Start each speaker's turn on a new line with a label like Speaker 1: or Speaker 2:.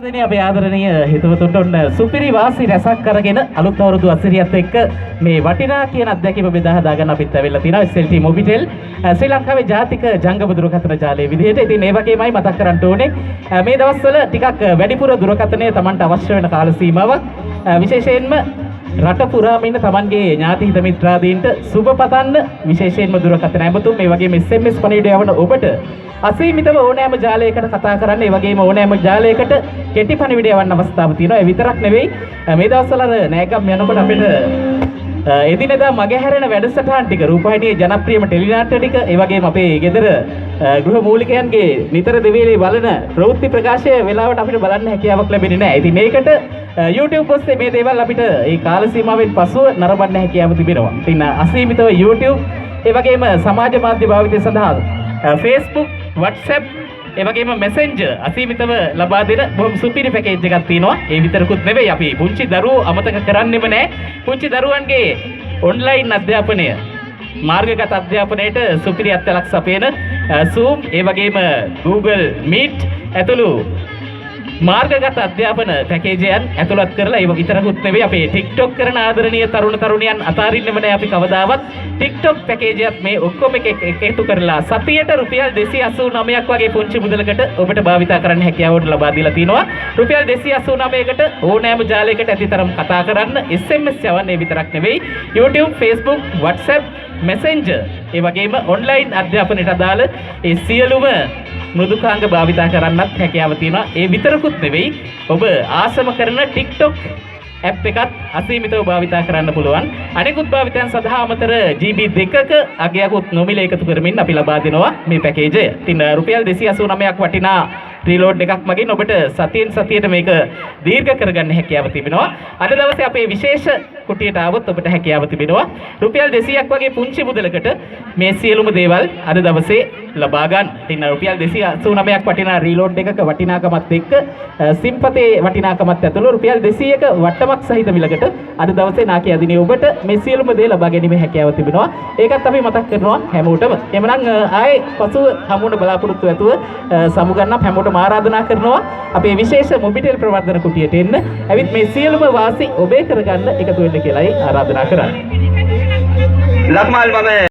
Speaker 1: දෙනේ අපේ ආදරණීය හිතවතුන්ට ඔන්න සුපිරි වාසි රැසක් කරගෙන අලුත් අවුරුදු අසිරියත් එක්ක මේ වටිනා කියන අත්දැකීම බෙදා හදා ගන්න අපිත් ඇවිල්ලා තිනවා SLT මොබිටෙල් ශ්‍රී ලංකාවේ ජාතික ජංගම දුරකථන ජාලය විදිහට. ඉතින් ඒ වගේමයි මතක් කරන්න ඕනේ මේ දවස්වල ටිකක් වැඩිපුර දුරකථනය Tamanට අවශ්‍ය වෙන කාල සීමාවක් විශේෂයෙන්ම රට පුරාම ඉන්න Tamanගේ ඥාති හිත මිත්‍රාදීන්ට සුබ පතන්න විශේෂයෙන්ම දුරකථන ඇමතුම් මේ වගේම SMS පණිවිඩය යවන ඔබට අසීමිතව ඕනෑම ජාලයකට කතා කරන්න ඒ වගේම ඕනෑම ජාලයකට කෙටි පණිවිඩය යවන්න අවස්ථාව තියෙනවා. ඒ විතරක් නෙවෙයි මේ දවස්වල නෑකම් යනකොට අපිට එදිනෙදා මගහැරෙන වැඩසටහන් ටික රූපවාහිනියේ ජනප්‍රියම ටෙලි නාට්‍ය ටික ඒ වගේම අපේ ගෙදර ගෘහ මූලිකයන්ගේ නිතර දෙවේලේ බලන ප්‍රවෘත්ති ප්‍රකාශය වෙලාවට අපිට බලන්න හැකියාවක් ලැබෙන්නේ නැහැ. ඉතින් මේකට YouTube ඔස්සේ මේ දේවල් අපිට ඒ කාල සීමාවෙන් පසුව නරඹන්න හැකියාව තිබෙනවා. ඉතින් අසීමිතව YouTube ඒ වගේම සමාජ මාධ්‍ය භාවිතය සඳහා Facebook WhatsApp ඒ වගේම Messenger අසීමිතව ලබා දෙන බොහොම සුපිරි පැකේජ් එකක් තියෙනවා. ඒ විතරකුත් නෙවෙයි අපි පුංචි දරුවෝ අමතක කරන්නෙම නැහැ. පුංචි දරුවන්ගේ ඔන්ලයින් අධ්‍යාපනය මාර්ගගත අධ්‍යාපනයට සුපිරි අත්ලක් සපයන Zoom ඒ වගේම Google Meet ඇතුළු මාර්ගගත අධ්‍යාපන පැකේජයන් ඇතුළත් කරලා ඒ විතරකුත් නෙවෙයි අපේ TikTok කරන ආදරණීය තරුණ තරුණියන් අතාරින්නෙම නැහැ අපි කවදාවත්. TikTok පැකේජයත් මේ ඔක්කොම එකතු කරලා සතියට රුපියල් 289ක් වගේ පුංචි මුදලකට ඔබට භාවිතා කරන්න හැකියාව ලබා දීලා තිනවා. රුපියල් 289කට ඕනෑම ජාලයකට ඇතිතරම් කතා කරන්න SMS යවන්නේ විතරක් නෙවෙයි YouTube, Facebook, WhatsApp, Messenger ඒ වගේම ඔන්ලයින් අධ්‍යාපනයට අදාළ ඒ සියලුම මෘදුකාංග භාවිතා කරන්නත් හැකියාව තියෙනවා. ඒ විතරකුත් නෙවෙයි ඔබ ආසම කරන TikTok ඇප් එකත් අසීමිතව භාවිතා කරන්න පුළුවන්. අනෙකුත් භාවිතයන් සඳහා අමතර GB 2ක අගයකුත් නොමිල එකතු කරමින් අපි ලබා දෙනවා මේ පැකේජය. ඉතින් රුපියල් 289ක් වටිනා රීලෝඩ් එකක් මගින් ඔබට සතියෙන් සතියට මේක දීර්ඝ කරගන්න හැකියාව තිබෙනවා. අද දවසේ අපේ විශේෂ කුටියට ආවොත් ඔබට හැකියාව තිබෙනවා රුපියල් 200ක් වගේ පුංචි මුදලකට මේ සියලුම දේවල් අද දවසේ ලබා ගන්න. ඉතින් රුපියල් 289ක් වටිනා රීලෝඩ් එකක වටිනාකමත් එක්ක සිම්පතේ වටිනාකමත් ඇතුළු රුපියල් 200ක වට්ටමක් සහිත මිලකට අද දවසේ නාකි අදිනේ ඔබට මේ සියලුම දේ ලබා ගැනීමේ හැකියාව තිබෙනවා. ඒකත් අපි මතක් කරනවා හැමෝටම. එhmenan ආයේ පසුව හමුවන බලාපොරොත්තු ඇතුව සමුගන්නක් හැමෝටම ආරාධනා කරනවා අපේ විශේෂ මොබිටෙල් ප්‍රවර්ධන කුටියට එන්න. ඇවිත් මේ සියලුම වාසි ඔබේ කරගන්න එකතු වෙන්න කියලායි ආරාධනා කරන්නේ.
Speaker 2: ලක්මාල් මම